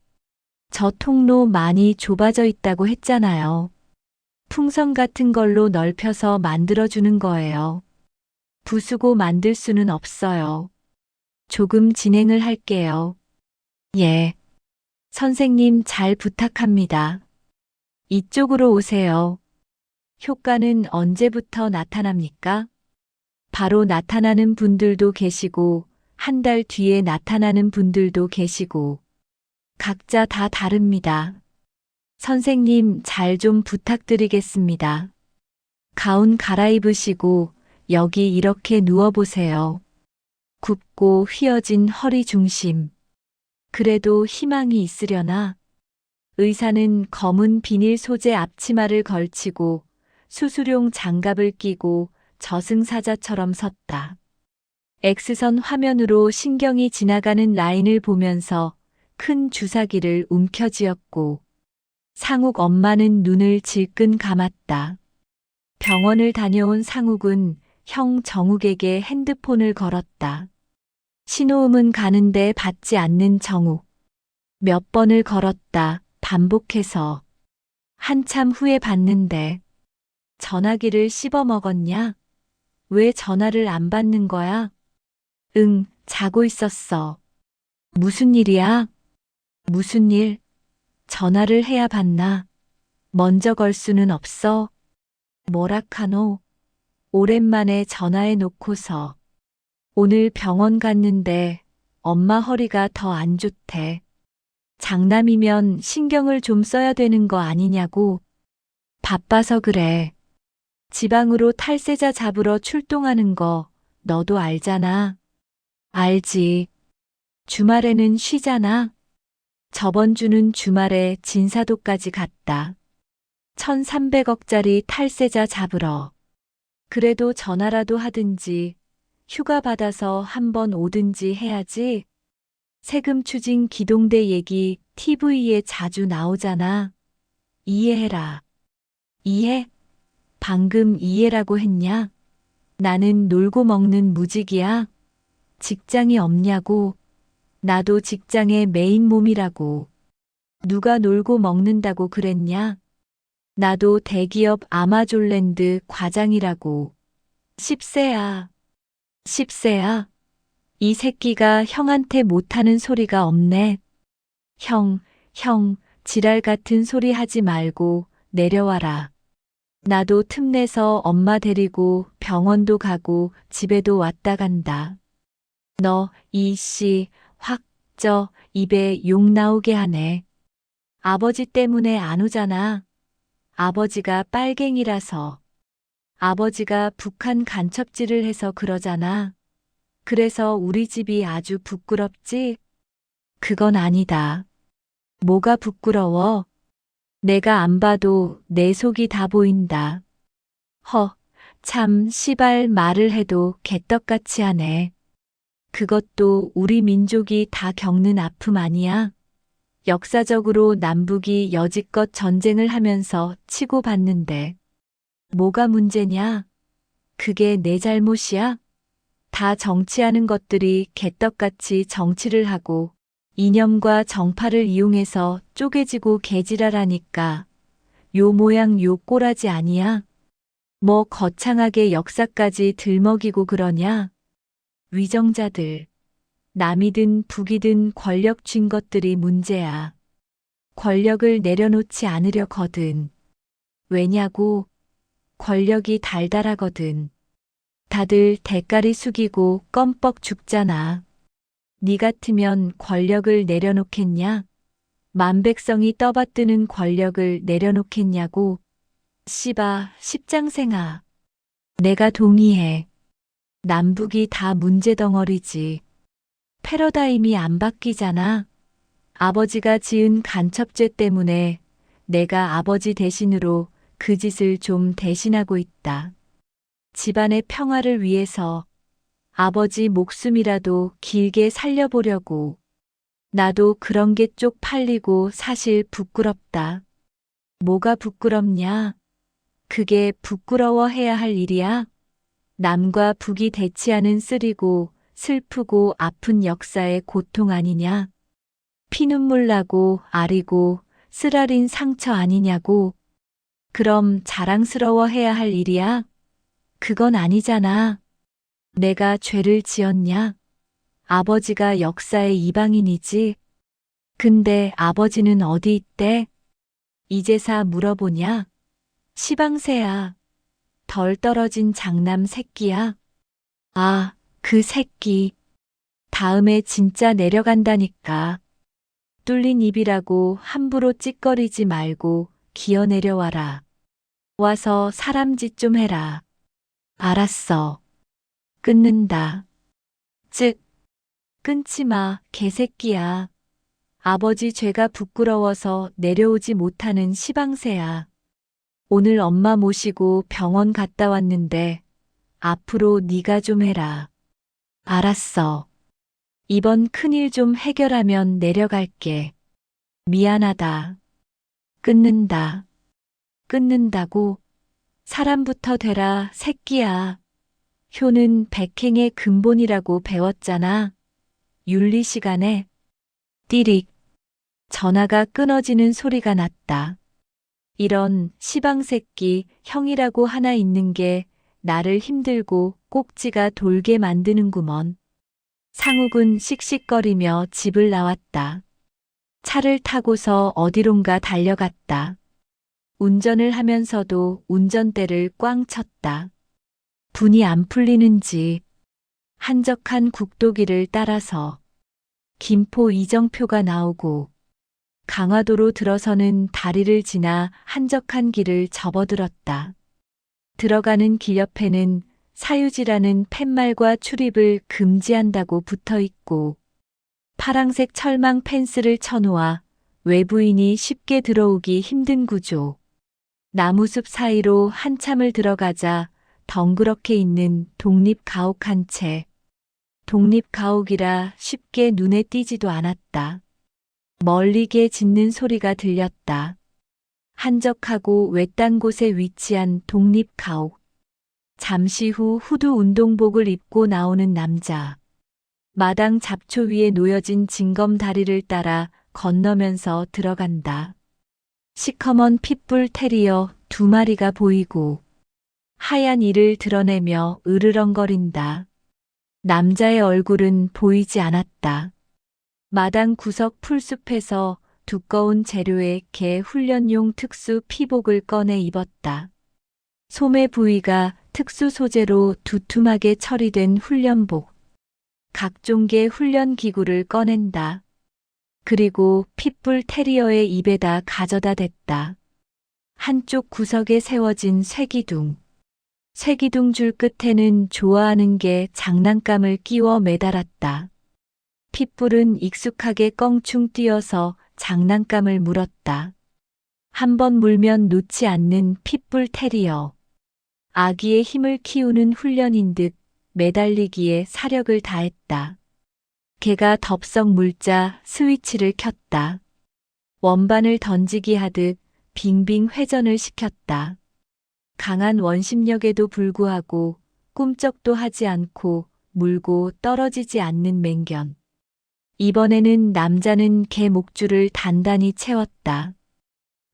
저 통로 많이 좁아져 있다고 했잖아요. 풍선 같은 걸로 넓혀서 만들어주는 거예요. 부수고 만들 수는 없어요. 조금 진행을 할게요. 예. 선생님 잘 부탁합니다. 이쪽으로 오세요. 효과는 언제부터 나타납니까? 바로 나타나는 분들도 계시고, 한 달 뒤에 나타나는 분들도 계시고, 각자 다 다릅니다. 선생님 잘 좀 부탁드리겠습니다. 가운 갈아입으시고, 여기 이렇게 누워보세요. 굽고 휘어진 허리 중심. 그래도 희망이 있으려나? 의사는 검은 비닐 소재 앞치마를 걸치고 수술용 장갑을 끼고 저승사자처럼 섰다. X선 화면으로 신경이 지나가는 라인을 보면서 큰 주사기를 움켜쥐었고 상욱 엄마는 눈을 질끈 감았다. 병원을 다녀온 상욱은 형 정욱에게 핸드폰을 걸었다. 신호음은 가는데 받지 않는 정욱. 몇 번을 걸었다. 반복해서. 한참 후에 받는데 전화기를 씹어 먹었냐? 왜 전화를 안 받는 거야? 응, 자고 있었어. 무슨 일이야? 무슨 일? 전화를 해야 받나? 먼저 걸 수는 없어? 뭐라카노? 오랜만에 전화해 놓고서. 오늘 병원 갔는데 엄마 허리가 더 안 좋대. 장남이면 신경을 좀 써야 되는 거 아니냐고. 바빠서 그래. 지방으로 탈세자 잡으러 출동하는 거 너도 알잖아. 알지. 주말에는 쉬잖아. 저번 주는 주말에 진사도까지 갔다. 1300억짜리 탈세자 잡으러. 그래도 전화라도 하든지 휴가 받아서 한번 오든지 해야지. 세금 추징 기동대 얘기 TV에 자주 나오잖아. 이해해라. 이해? 방금 이해라고 했냐? 나는 놀고 먹는 무직이야. 직장이 없냐고. 나도 직장의 메인 몸이라고. 누가 놀고 먹는다고 그랬냐? 나도 대기업 아마존랜드 과장이라고. 10세야. 10세야. 이 새끼가 형한테 못하는 소리가 없네. 형, 지랄 같은 소리 하지 말고 내려와라. 나도 틈내서 엄마 데리고 병원도 가고 집에도 왔다 간다. 너, 이씨, 확, 입에 욕 나오게 하네. 아버지 때문에 안 오잖아. 아버지가 빨갱이라서. 아버지가 북한 간첩질을 해서 그러잖아. 그래서 우리 집이 아주 부끄럽지? 그건 아니다. 뭐가 부끄러워? 내가 안 봐도 내 속이 다 보인다. 참 시발 말을 해도 개떡같이 하네. 그것도 우리 민족이 다 겪는 아픔 아니야? 역사적으로 남북이 여지껏 전쟁을 하면서 치고받는데 뭐가 문제냐? 그게 내 잘못이야? 다 정치하는 것들이 개떡같이 정치를 하고 이념과 정파를 이용해서 쪼개지고 개지랄하니까 요 모양 요 꼬라지 아니야? 뭐 거창하게 역사까지 들먹이고 그러냐? 위정자들, 남이든 북이든 권력 쥔 것들이 문제야. 권력을 내려놓지 않으려거든. 왜냐고? 권력이 달달하거든. 다들 대가리 숙이고 껌뻑 죽잖아. 니 같으면 권력을 내려놓겠냐? 만백성이 떠받드는 권력을 내려놓겠냐고. 씨바, 십장생아. 내가 동의해. 남북이 다 문제덩어리지. 패러다임이 안 바뀌잖아. 아버지가 지은 간첩죄 때문에 내가 아버지 대신으로 그 짓을 좀 대신하고 있다. 집안의 평화를 위해서 아버지 목숨이라도 길게 살려보려고. 나도 그런 게 쪽팔리고 사실 부끄럽다. 뭐가 부끄럽냐? 그게 부끄러워해야 할 일이야? 남과 북이 대치하는 쓰리고 슬프고 아픈 역사의 고통 아니냐? 피눈물 나고 아리고 쓰라린 상처 아니냐고. 그럼 자랑스러워해야 할 일이야? 그건 아니잖아. 내가 죄를 지었냐? 아버지가 역사의 이방인이지. 근데 아버지는 어디 있대? 이제사 물어보냐? 시방새야. 덜 떨어진 장남 새끼야. 아, 그 새끼. 다음에 진짜 내려간다니까. 뚫린 입이라고 함부로 찌꺼리지 말고 기어 내려와라. 와서 사람짓 좀 해라. 알았어. 끊는다. 즉, 끊지 마, 개새끼야. 아버지 죄가 부끄러워서 내려오지 못하는 시방새야. 오늘 엄마 모시고 병원 갔다 왔는데 앞으로 네가 좀 해라. 알았어. 이번 큰일 좀 해결하면 내려갈게. 미안하다. 끊는다. 끊는다고? 사람부터 되라, 새끼야. 효는 백행의 근본이라고 배웠잖아. 윤리 시간에 띠릭 전화가 끊어지는 소리가 났다. 이런 시방새끼 형이라고 하나 있는 게 나를 힘들고 꼭지가 돌게 만드는구먼. 상욱은 씩씩거리며 집을 나왔다. 차를 타고서 어디론가 달려갔다. 운전을 하면서도 운전대를 꽝 쳤다. 분이 안 풀리는지 한적한 국도길을 따라서 김포 이정표가 나오고 강화도로 들어서는 다리를 지나 한적한 길을 접어들었다. 들어가는 길 옆에는 사유지라는 팻말과 출입을 금지한다고 붙어 있고 파랑색 철망 펜스를 쳐놓아 외부인이 쉽게 들어오기 힘든 구조. 나무숲 사이로 한참을 들어가자 덩그렇게 있는 독립가옥 한 채. 독립가옥이라 쉽게 눈에 띄지도 않았다. 멀리 개 짖는 소리가 들렸다. 한적하고 외딴 곳에 위치한 독립가옥. 잠시 후 후드 운동복을 입고 나오는 남자. 마당 잡초 위에 놓여진 징검다리를 따라 건너면서 들어간다. 시커먼 핏불 테리어 2마리가 보이고 하얀 이를 드러내며 으르렁거린다. 남자의 얼굴은 보이지 않았다. 마당 구석 풀숲에서 두꺼운 재료의 개 훈련용 특수 피복을 꺼내 입었다. 소매 부위가 특수 소재로 두툼하게 처리된 훈련복. 각종 개 훈련 기구를 꺼낸다. 그리고 핏불 테리어의 입에다 가져다 댔다. 한쪽 구석에 세워진 쇠기둥. 쇠기둥 줄 끝에는 좋아하는 개 장난감을 끼워 매달았다. 핏불은 익숙하게 껑충 뛰어서 장난감을 물었다. 한 번 물면 놓지 않는 핏불 테리어. 아기의 힘을 키우는 훈련인 듯 매달리기에 사력을 다했다. 개가 덥석 물자 스위치를 켰다. 원반을 던지기 하듯 빙빙 회전을 시켰다. 강한 원심력에도 불구하고 꿈쩍도 하지 않고 물고 떨어지지 않는 맹견. 이번에는 남자는 개 목줄을 단단히 채웠다.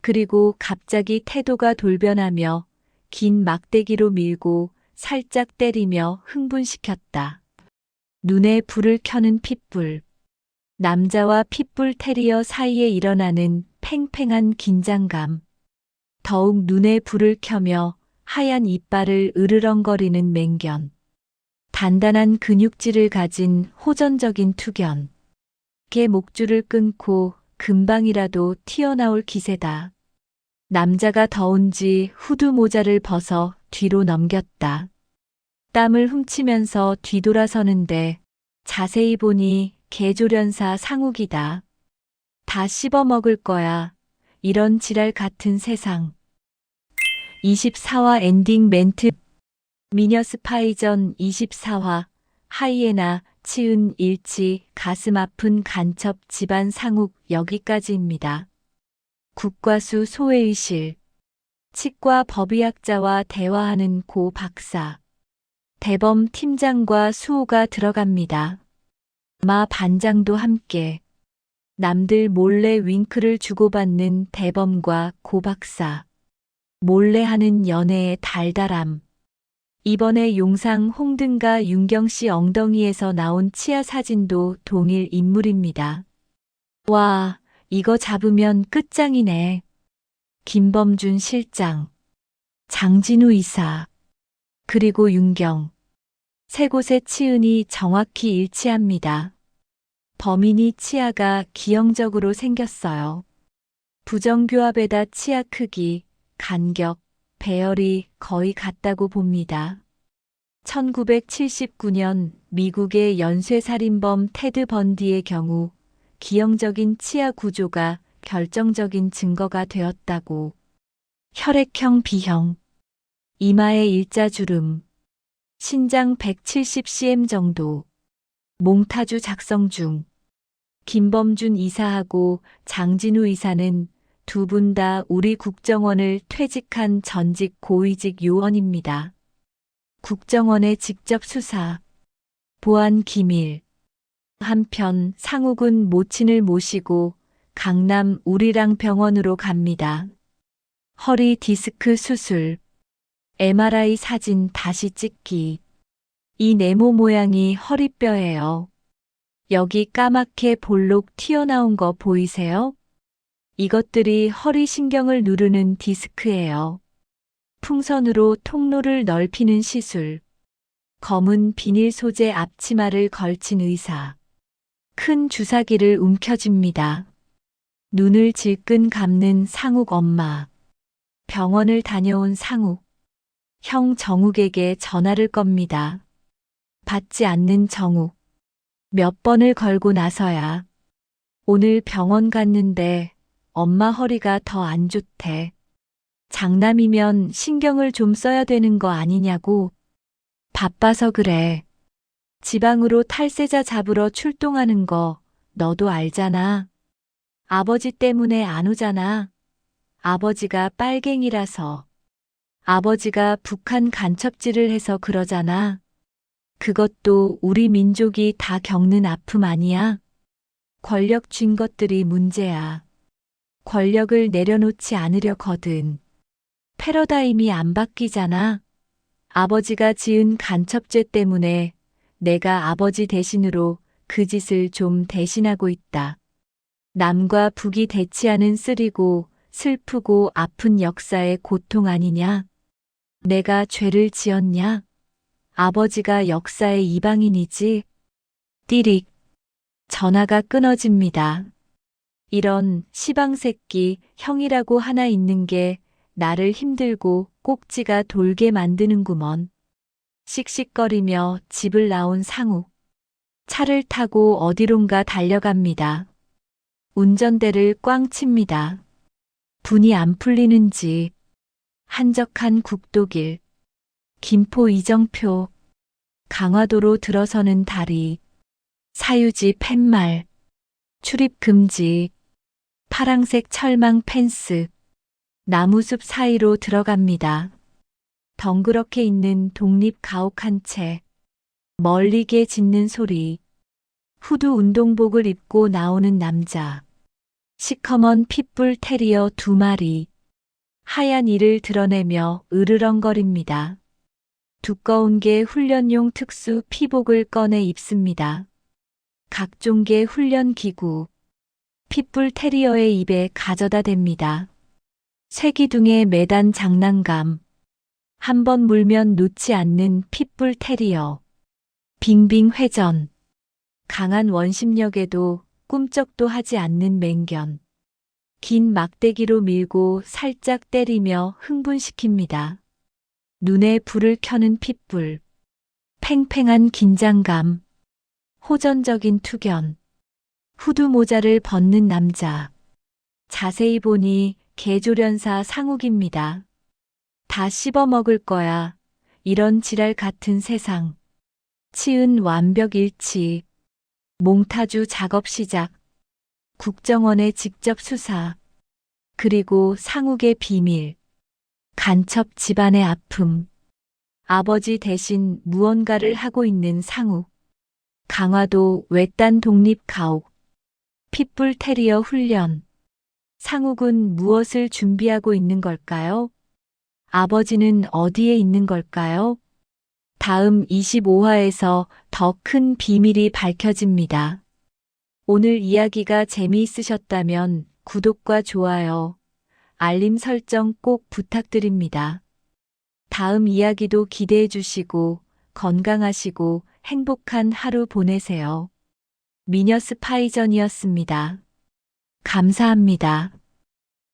그리고 갑자기 태도가 돌변하며 긴 막대기로 밀고 살짝 때리며 흥분시켰다. 눈에 불을 켜는 핏불. 남자와 핏불 테리어 사이에 일어나는 팽팽한 긴장감. 더욱 눈에 불을 켜며 하얀 이빨을 으르렁거리는 맹견. 단단한 근육질을 가진 호전적인 투견. 개 목줄을 끊고 금방이라도 튀어나올 기세다. 남자가 더운지 후드 모자를 벗어 뒤로 넘겼다. 땀을 훔치면서 뒤돌아서는데 자세히 보니 개조련사 상욱이다. 다 씹어먹을 거야. 이런 지랄 같은 세상. 24화 엔딩 멘트. 미녀스파이전 24화. 하이에나, 치은, 일치, 가슴 아픈 간첩 집안 상욱 여기까지입니다. 국과수 소회의실. 치과 법의학자와 대화하는 고 박사. 대범 팀장과 수호가 들어갑니다. 마 반장도 함께. 남들 몰래 윙크를 주고받는 대범과 고 박사. 몰래 하는 연애의 달달함. 이번에 용상 홍등가 윤경씨 엉덩이에서 나온 치아 사진도 동일 인물입니다. 와, 이거 잡으면 끝장이네. 김범준 실장, 장진우 이사, 그리고 윤경. 세 곳의 치은이 정확히 일치합니다. 범인이 치아가 기형적으로 생겼어요. 부정교합에다 치아 크기, 간격, 배열이 거의 같다고 봅니다. 1979년 미국의 연쇄살인범 테드 번디의 경우 기형적인 치아 구조가 결정적인 증거가 되었다고. 혈액형 B형, 이마에 일자주름, 신장 170cm 정도, 몽타주 작성 중. 김범준 이사하고 장진우 이사는 두 분 다 우리 국정원을 퇴직한 전직 고위직 요원입니다. 국정원의 직접 수사, 보안 기밀. 한편 상욱은 모친을 모시고 강남 우리랑 병원으로 갑니다. 허리 디스크 수술, MRI 사진 다시 찍기. 이 네모 모양이 허리뼈예요. 여기 까맣게 볼록 튀어나온 거 보이세요? 이것들이 허리 신경을 누르는 디스크예요. 풍선으로 통로를 넓히는 시술. 검은 비닐 소재 앞치마를 걸친 의사. 큰 주사기를 움켜쥡니다. 눈을 질끈 감는 상욱 엄마. 병원을 다녀온 상욱. 형 정욱에게 전화를 겁니다. 받지 않는 정욱. 몇 번을 걸고 나서야 오늘 병원 갔는데 엄마 허리가 더 안 좋대. 장남이면 신경을 좀 써야 되는 거 아니냐고. 바빠서 그래. 지방으로 탈세자 잡으러 출동하는 거 너도 알잖아. 아버지 때문에 안 오잖아. 아버지가 빨갱이라서. 아버지가 북한 간첩질을 해서 그러잖아. 그것도 우리 민족이 다 겪는 아픔 아니야? 권력 쥔 것들이 문제야. 권력을 내려놓지 않으려거든. 패러다임이 안 바뀌잖아. 아버지가 지은 간첩죄 때문에 내가 아버지 대신으로 그 짓을 좀 대신하고 있다. 남과 북이 대치하는 쓰리고 슬프고 아픈 역사의 고통 아니냐? 내가 죄를 지었냐? 아버지가 역사의 이방인이지? 띠릭. 전화가 끊어집니다. 이런 시방새끼 형이라고 하나 있는 게 나를 힘들고 꼭지가 돌게 만드는구먼. 씩씩거리며 집을 나온 상욱. 차를 타고 어디론가 달려갑니다. 운전대를 꽝 칩니다. 분이 안 풀리는지. 한적한 국도길. 김포 이정표. 강화도로 들어서는 다리. 사유지 팻말. 출입 금지. 파랑색 철망 펜스. 나무숲 사이로 들어갑니다. 덩그렇게 있는 독립 가옥 한 채. 멀리게 짖는 소리. 후드 운동복을 입고 나오는 남자. 시커먼 핏불 테리어 2마리. 하얀 이를 드러내며 으르렁거립니다. 두꺼운 게 훈련용 특수 피복을 꺼내 입습니다. 각종 게 훈련 기구. 핏불 테리어의 입에 가져다 댑니다. 쇠기둥에 매단 장난감. 한 번 물면 놓지 않는 핏불 테리어. 빙빙 회전. 강한 원심력에도 꿈쩍도 하지 않는 맹견. 긴 막대기로 밀고 살짝 때리며 흥분시킵니다. 눈에 불을 켜는 핏불. 팽팽한 긴장감. 호전적인 투견. 후드 모자를 벗는 남자. 자세히 보니 개조련사 상욱입니다. 다 씹어먹을 거야. 이런 지랄 같은 세상. 치은 완벽 일치. 몽타주 작업 시작. 국정원의 직접 수사. 그리고 상욱의 비밀. 간첩 집안의 아픔. 아버지 대신 무언가를 하고 있는 상욱. 강화도 외딴 독립 가옥. 핏불 테리어 훈련. 상욱은 무엇을 준비하고 있는 걸까요? 아버지는 어디에 있는 걸까요? 다음 25화에서 더 큰 비밀이 밝혀집니다. 오늘 이야기가 재미있으셨다면 구독과 좋아요, 알림 설정 꼭 부탁드립니다. 다음 이야기도 기대해 주시고 건강하시고 행복한 하루 보내세요. 미녀 스파이전이었습니다. 감사합니다.